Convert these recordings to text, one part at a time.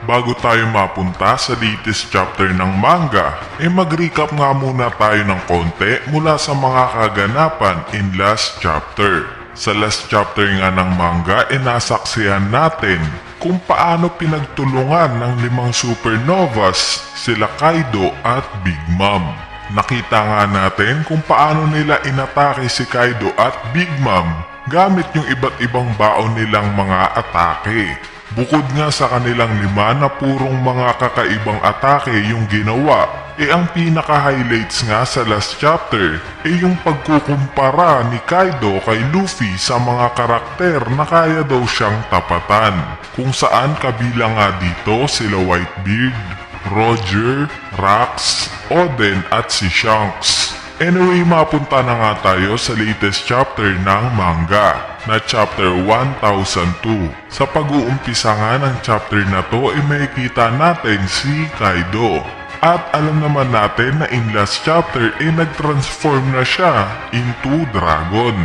Bago tayo mapunta sa latest chapter ng manga, mag-recap nga muna tayo ng konti mula sa mga kaganapan in last chapter. Sa last chapter nga ng manga, nasaksihan natin kung paano pinagtulungan ng 5 supernovas sila Kaido at Big Mom. Nakita nga natin kung paano nila inatake si Kaido at Big Mom gamit yung iba't ibang baon nilang mga atake. Bukod nga sa kanilang 5 na purong mga kakaibang atake yung ginawa, ang pinaka-highlights nga sa last chapter yung pagkukumpara ni Kaido kay Luffy sa mga karakter na kaya daw siyang tapatan. Kung saan kabilang nga dito sila Whitebeard, Roger, Rax, Oden at si Shanks. Anyway, mapunta na nga tayo sa latest chapter ng manga na chapter 1002. Sa pag-uumpisa nga ng chapter na to makikita natin si Kaido. At alam naman natin na in last chapter nag-transform na siya into dragon.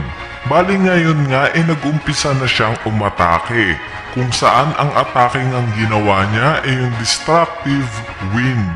Bali ngayon nga nag-umpisa na siyang umatake, kung saan ang atake ngang ginawa niya yung destructive wind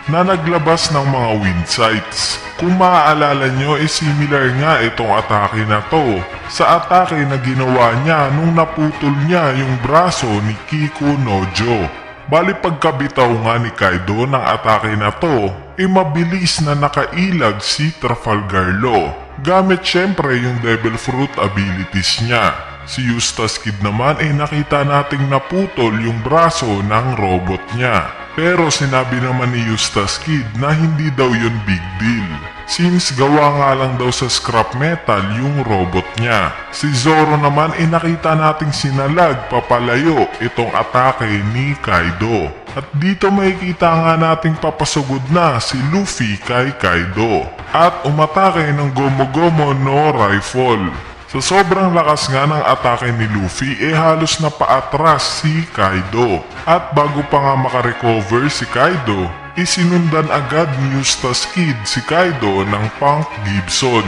na naglabas ng mga wind sights. Kung maaalala nyo similar nga itong atake na to sa atake na ginawa niya nung naputol niya yung braso ni Kiko Nojo. Bali pagkabitaw nga ni Kaido ng atake na to mabilis na nakailag si Trafalgar Law gamit syempre yung Devil Fruit abilities niya. Si Eustace Kid naman nakita nating naputol yung braso ng robot niya. Pero sinabi naman ni Eustace Kid na hindi daw yun big deal, since gawa nga lang daw sa scrap metal yung robot niya. Si Zoro naman nakita nating sinalag papalayo itong atake ni Kaido. At dito makikita nga nating papasugod na si Luffy kay Kaido at umatake ng Gomu Gomu no Rifle. Sa sobrang lakas nga ng atake ni Luffy halos na paatras si Kaido. At bago pa nga makarecover si Kaido, isinundan agad ni Eustace Kid si Kaido ng Punk Gibson,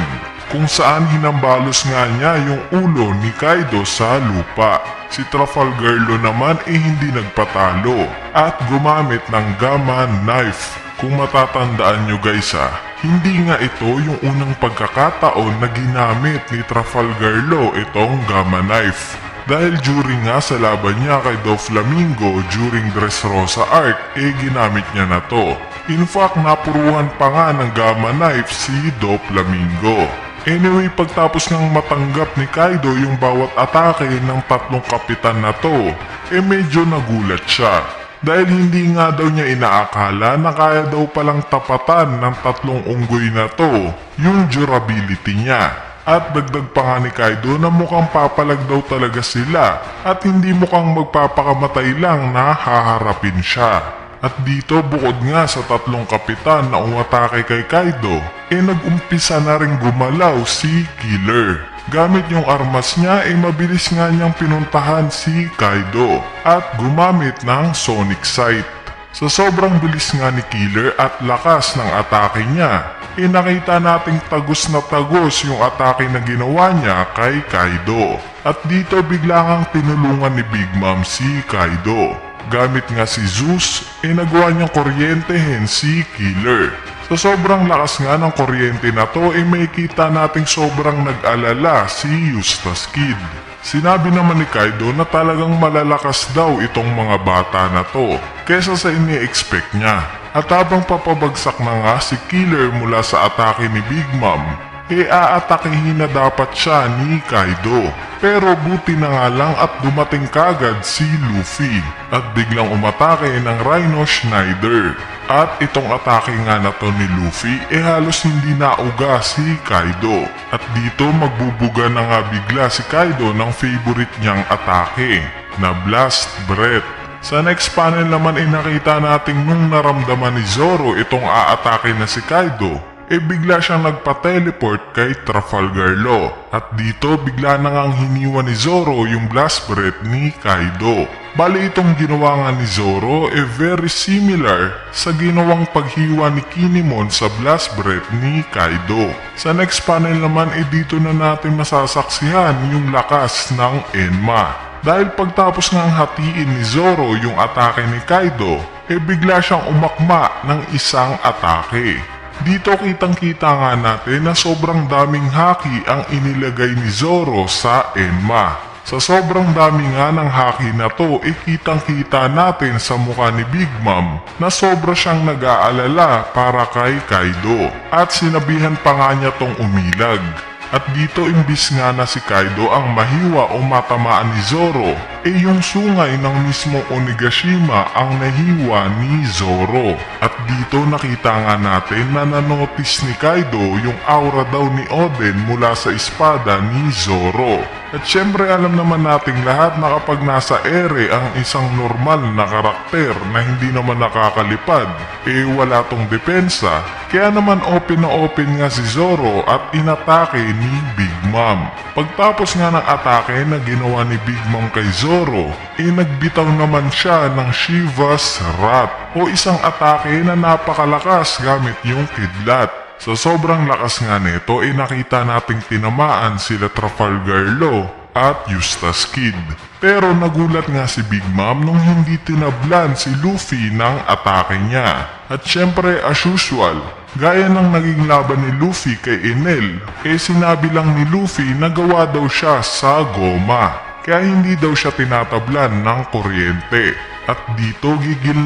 kung saan hinambalos nga niya yung ulo ni Kaido sa lupa. Si Trafalgar Law naman hindi nagpatalo at gumamit ng Gamma Knife. Kung matatandaan nyo guys hindi nga ito yung unang pagkakataon na ginamit ni Trafalgar Law itong Gamma Knife. Dahil during nga sa laban niya kay Doflamingo during Dressrosa arc ginamit niya na to. In fact napuruhan pa nga ng Gamma Knife si Doflamingo. Anyway, pagtapos ng matanggap ni Kaido yung bawat atake ng 3 kapitan na to medyo nagulat siya. Dahil hindi nga daw niya inaakala na kaya daw palang tapatan ng 3 unggoy na to yung durability niya. At dagdag pa nga ni Kaido na mukhang papalag daw talaga sila at hindi mukhang magpapakamatay lang na haharapin siya. At dito bukod nga sa 3 kapitan na umatake kay Kaido nag-umpisa na rin gumalaw si Killer. Gamit yung armas niya mabilis nga niyang pinuntahan si Kaido at gumamit ng Sonic Sight. Sa sobrang bilis nga ni Killer at lakas ng atake niya, nakita nating tagos na tagos yung atake na ginawa niya kay Kaido. At dito bigla ngang tinulungan ni Big Mom si Kaido. Gamit nga si Zeus, nagawa niyang kuryentehin si Killer. Sa sobrang lakas nga ng kuryente na to makikita nating sobrang nag-alala si Eustace Kid. Sinabi naman ni Kaido na talagang malalakas daw itong mga bata na to kesa sa ini-expect niya. At habang papabagsak na nga si Killer mula sa atake ni Big Mom, aatakehin na dapat siya ni Kaido. Pero buti na nga lang at dumating kagad si Luffy at biglang umatake ng Rhino Schneider. At itong atake nga na to ni Luffy halos hindi nauga si Kaido. At dito magbubuga na nga bigla si Kaido ng favorite niyang atake na Blast Breath. Sa next panel naman nakita nating nung naramdaman ni Zoro itong aatake na si Kaido bigla siyang nagpa-teleport kay Trafalgar Law. At dito bigla na ngang hiniwa ni Zoro yung Blast Breath ni Kaido. Bali itong ginawa nga ni Zoro very similar sa ginawang paghiwa ni Kinemon sa Blast Breath ni Kaido. Sa next panel naman dito na natin masasaksihan yung lakas ng Enma. Dahil pagtapos ngang hatiin ni Zoro yung atake ni Kaido, bigla siyang umakma ng isang atake. Dito kitang-kita nga natin na sobrang daming haki ang inilagay ni Zoro sa Enma. Sa sobrang dami nga ng haki na to, kitang-kita natin sa mukha ni Big Mom na sobra siyang nag-aalala para kay Kaido. At sinabihan pa nga niya tong umilag. At dito imbis nga na si Kaido ang mahiwa o matamaan ni Zoro, yung sungay ng mismong Onigashima ang nahiwa ni Zoro. At dito nakita nga natin na nanotice ni Kaido yung aura daw ni Oden mula sa espada ni Zoro. At syempre alam naman nating lahat na kapag nasa ere ang isang normal na karakter na hindi naman nakakalipad, wala tong depensa. Kaya naman open na open nga si Zoro at inatake ni Big Mom. Pagtapos nga ng atake na ginawa ni Big Mom kay Zoro, nagbitaw naman siya ng Shiva's Wrath o isang atake na napakalakas gamit yung kidlat. Sa sobrang lakas nga nito, nakita nating tinamaan sila Trafalgar Law at Eustace Kid. Pero nagulat nga si Big Mom nung hindi tinablan si Luffy ng atake niya. At syempre as usual, gaya ng naging laban ni Luffy kay Enel, sinabi lang ni Luffy na gawa daw siya sa goma. Kaya hindi daw siya tinatablan ng kuryente. At dito gigil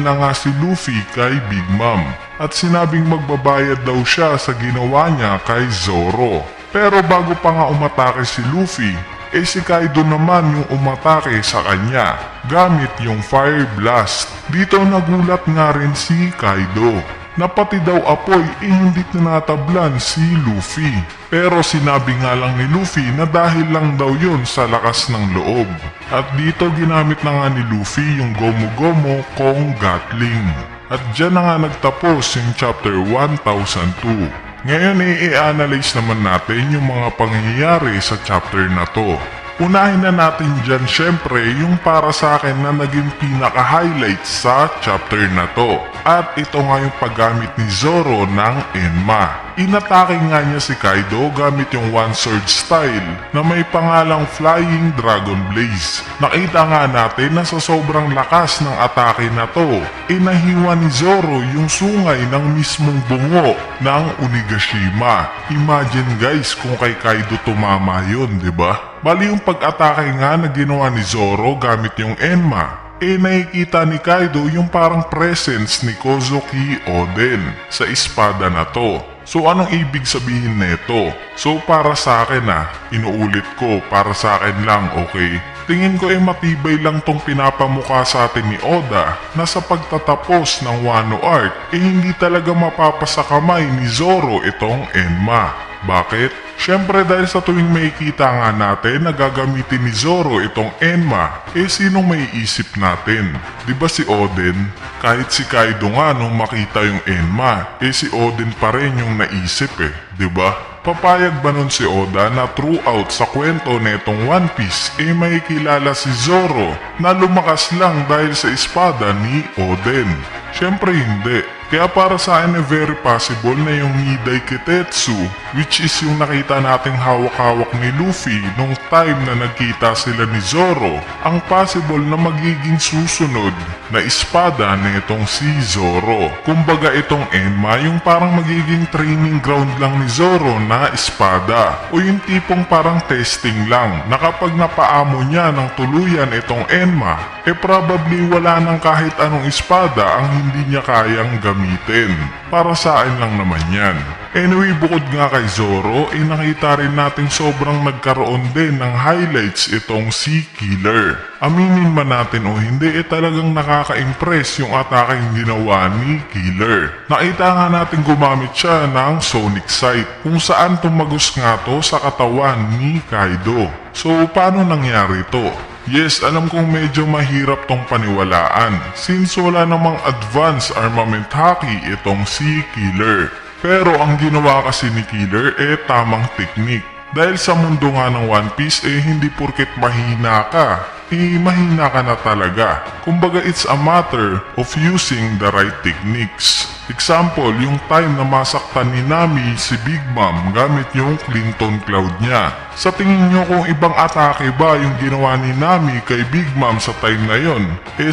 na nga si Luffy kay Big Mom. At sinabing magbabayad daw siya sa ginawa niya kay Zoro. Pero bago pa nga umatake si Luffy, si Kaido naman yung umatake sa kanya gamit yung Fire Blast. Dito nagulat nga rin si Kaido na pati daw apoy hindi tinatablan si Luffy. Pero sinabi nga lang ni Luffy na dahil lang daw yun sa lakas ng loob. At dito ginamit na nga ni Luffy yung Gomu Gomu Kong Gatling. At dyan na nga nagtapos yung chapter 1002. Ngayon i-analyze naman natin yung mga pangyayari sa chapter na to. Unahin na natin dyan syempre yung para sa akin na naging pinaka-highlight sa chapter na to. At ito nga yung paggamit ni Zoro ng Enma. Inatake nga niya si Kaido gamit yung one sword style na may pangalang Flying Dragon Blaze. Nakita nga natin na sa sobrang lakas ng atake na to, nahiwa ni Zoro yung sungay ng mismong bungo ng Onigashima. Imagine guys kung kay Kaido tumama yun, diba? Bali yung pag-atake nga na ginawa ni Zoro gamit yung Enma, nakikita ni Kaido yung parang presence ni Kozuki Oden sa espada na to. So anong ibig sabihin nito? So para sa akin inuulit ko, para sa akin lang, okay? Tingin ko matibay lang tong pinapamukha sa atin ni Oda na sa pagtatapos ng Wano Arc hindi talaga mapapasa kamay ni Zoro itong Enma. Bakit? Siyempre dahil sa tuwing makikita nga natin na gagamitin ni Zoro itong Enma, sinong may isip natin? Diba si Oden? Kahit si Kaido nga nung makita yung Enma, si Oden pa rin yung naisip diba? Papayag ba nun si Oda na throughout sa kwento netong One Piece may kilala si Zoro na lumakas lang dahil sa espada ni Oden? Siyempre hindi. Kaya para sa akin very possible na yung Nidai Kitetsu, which is yung nakita nating hawak-hawak ni Luffy nung time na nagkita sila ni Zoro, ang possible na magiging susunod na espada netong si Zoro. Kumbaga itong Enma yung parang magiging training ground lang ni Zoro na espada, o yung tipong parang testing lang na kapag napaamo niya ng tuluyan itong Enma, probably wala nang kahit anong espada ang hindi niya kayang gamitin. Para sa akin lang naman yan. Anyway, bukod nga kay Zoro, nakita rin natin sobrang nagkaroon din ng highlights itong si Killer. Aminin man natin o hindi, talagang nakaka-impress yung atake ginawa ni Killer. Nakita nga natin gumamit siya ng Sonic Sight, kung saan tumagos nga to sa katawan ni Kaido. So, paano nangyari to? Yes, alam kong medyo mahirap tong paniwalaan since wala namang advanced armament haki itong si Killer. Pero ang ginawa kasi ni Killer tamang teknik. Dahil sa mundo nga ng One Piece hindi porket mahina ka, mahina ka na talaga. Kumbaga it's a matter of using the right techniques. Example, yung time na masaktan ni Nami si Big Mom gamit yung Clinton Cloud niya. Sa tingin nyo kung ibang atake ba yung ginawa ni Nami kay Big Mom sa time na yon?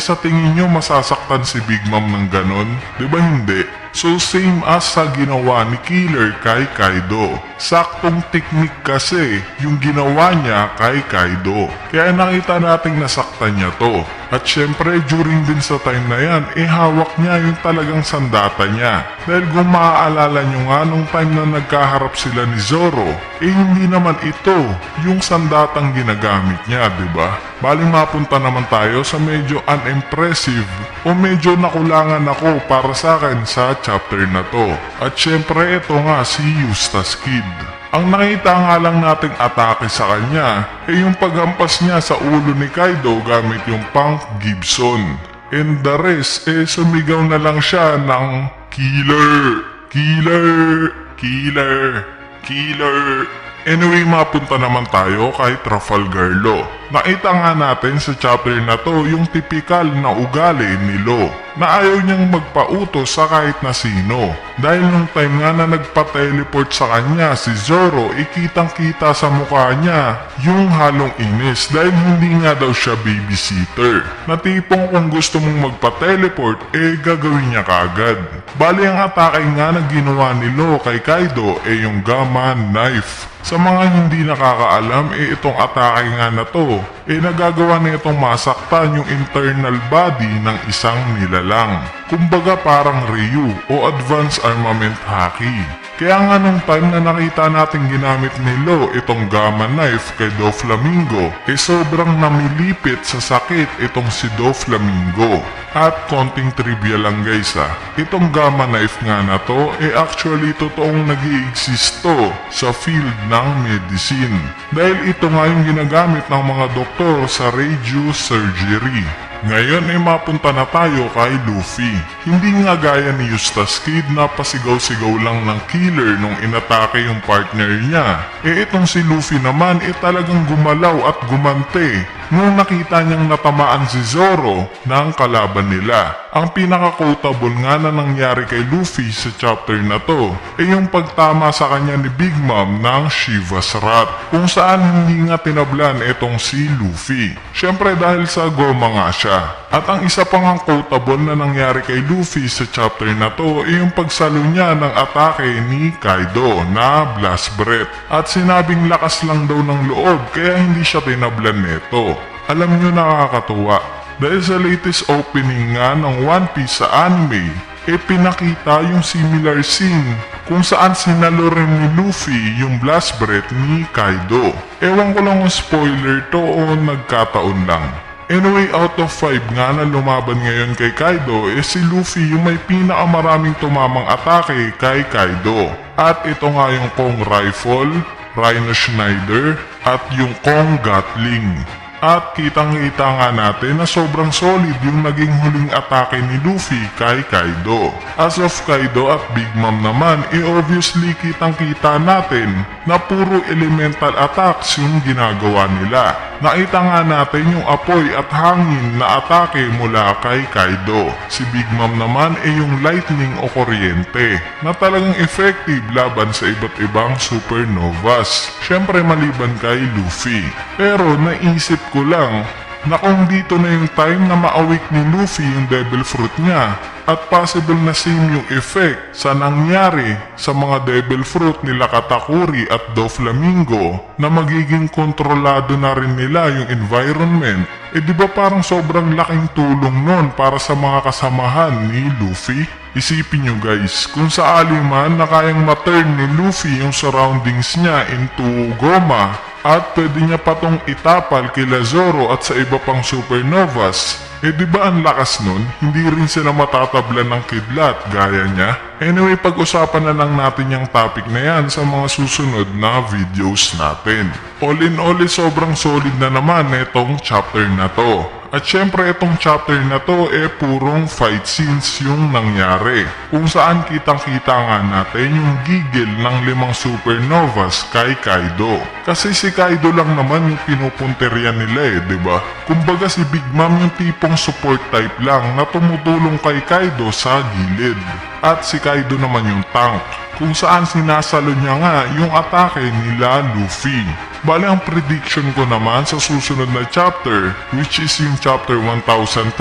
Sa tingin nyo masasaktan si Big Mom ng ganon? Diba hindi? So same as sa ginawa ni Killer kay Kaido. Saktong teknik kasi yung ginawa niya kay Kaido. Kaya nakita nating nasaktan niya to. At syempre during din sa time na yan, hawak niya yung talagang sandata niya. Dahil kung maaalala nyo nga nung time na nagkaharap sila ni Zoro, hindi naman ito yung sandatang ginagamit niya, diba? Baling mapunta naman tayo sa medyo unimpressive o medyo nakulangan ako para sa akin sa chapter na to. At syempre ito nga si Eustace Kid. Ang nakita nga lang nating atake sa kanya yung paghampas niya sa ulo ni Kaido gamit yung Punk Gibson. And the rest sumigaw na lang siya ng Killer! Killer! Killer! Killer! Anyway, mapunta naman tayo kay Trafalgar Law. Nakita nga natin sa chapter na to yung tipikal na ugali ni Law na ayaw niyang magpautos sa kahit na sino. Dahil nung time nga na nagpa-teleport sa kanya si Zoro, kitang kita sa mukha niya yung halong inis dahil hindi nga daw siya babysitter. Na tipong kung gusto mong magpa-teleport, gagawin niya kaagad. Bali ang atake nga na ginawa ni Law kay Kaido yung Gamma Knife. Sa mga hindi nakakaalam, itong atake nga na to, nagagawa na itong masaktan yung internal body ng isang nilalang. Kumbaga parang Ryu o Advanced Armament Haki. Kaya nga nung time na nakita natin ginamit ni Law itong Gamma Knife kay Doflamingo, sobrang namilipit sa sakit itong si Doflamingo. At konting trivia lang guys itong Gamma Knife nga na to actually totoong nag-i-exist to sa field ng medicine. Dahil ito nga yung ginagamit ng mga doktor sa radio surgery. Ngayon mapunta na tayo kay Luffy. Hindi nga gaya ni Eustace Kid na pasigaw-sigaw lang ng Killer nung inatake yung partner niya. Itong si Luffy naman talagang gumalaw at gumante nung nakita niyang natamaan si Zoro ng kalaban nila. Ang pinaka-quotable nga na nangyari kay Luffy sa chapter na to yung pagtama sa kanya ni Big Mom ng Shiva's Wrath, kung saan hindi nga tinablan itong si Luffy. Syempre dahil sa goma nga siya. At ang isa pang ang quotable na nangyari kay Luffy sa chapter na to yung pagsalo niya ng atake ni Kaido na Blast Breath. At sinabing lakas lang daw ng loob kaya hindi siya tinablan nito. Alam nyo, nakakatuwa. Dahil sa latest opening nga ng One Piece sa anime, pinakita yung similar scene kung saan sinalo rin ni Luffy yung Blast Breath ni Kaido. Ewan ko lang kung spoiler to o nagkataon lang. Anyway, out of 5 nga na lumaban ngayon kay Kaido, si Luffy yung may pinakamaraming tumamang atake kay Kaido. At ito nga yung Kong Rifle, Rhino Schneider, at yung Kong Gatling. At kitang-kita nga natin na sobrang solid yung naging huling atake ni Luffy kay Kaido. As of Kaido at Big Mom naman, obviously kitang-kita natin na puro elemental attacks yung ginagawa nila. Nakita nga natin yung apoy at hangin na atake mula kay Kaido. Si Big Mom naman yung lightning o kuryente na talagang effective laban sa iba't ibang supernovas. Syempre maliban kay Luffy. Pero naisip ko lang na kung dito na yung time na ma-awake ni Luffy yung Devil Fruit niya at possible na same yung effect sa nangyari sa mga Devil Fruit nila Katakuri at Doflamingo na magiging kontrolado na rin nila yung environment, di ba parang sobrang laking tulong nun para sa mga kasamahan ni Luffy? Isipin nyo guys, kung sakali man na kayang ma-turn ni Luffy yung surroundings niya into goma at pwede niya patong itapal kila Zoro at sa iba pang supernovas, di ba ang lakas nun? Hindi rin sila matatablan ng kidlat gaya niya. Anyway, pag-usapan na lang natin yung topic na yan sa mga susunod na videos natin. All in all, sobrang solid na naman itong chapter na to. At syempre itong chapter na to purong fight scenes yung nangyari. Kung saan kitang-kita nga natin yung gigil ng 5 supernovas kay Kaido. Kasi si Kaido lang naman yung pinupunterian nila diba? Kumbaga si Big Mom yung tipong support type lang na tumutulong kay Kaido sa gilid. At si Kaido naman yung tank, kung saan sinasalo niya nga yung atake nila Luffy. Bale ang prediction ko naman sa susunod na chapter, which is yung chapter 1003,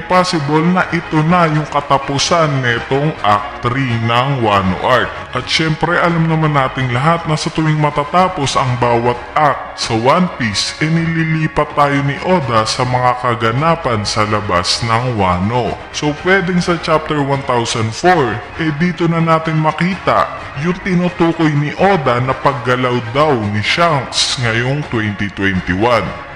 possible na ito na yung katapusan netong Act 3 ng Wano Arc. At syempre alam naman nating lahat na sa tuwing matatapos ang bawat act sa One Piece, nililipat tayo ni Oda sa mga kaganapan sa labas ng Wano. So pwedeng sa chapter 1004, dito na natin makita yung tinutukoy ni Oda na paggalaw daw ni Shanks ngayong 2021.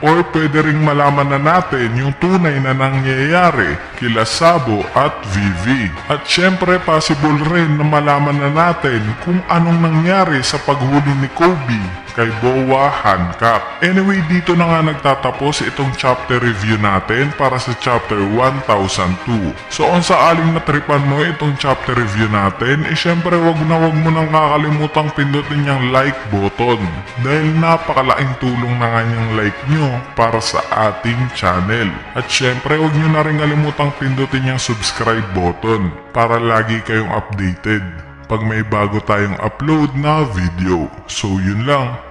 Or pwede ring malaman na natin yung tunay na nangyayari kila Sabo at Vivi. At syempre possible rin na malaman na natin kung anong nangyari sa paghuli ni Kobe kay Boa Hancock. Anyway, dito na nga nagtatapos itong chapter review natin para sa chapter 1002. So kung saaling natripan mo itong chapter review natin, syempre wag mo nang kakalimutang pindutin yung like button dahil napakalaking tulong na nga yung like nyo para sa ating channel. At syempre wag nyo na rin kalimutang pindutin yung subscribe button para lagi kayong updated pag may bago tayong upload na video. So yun lang.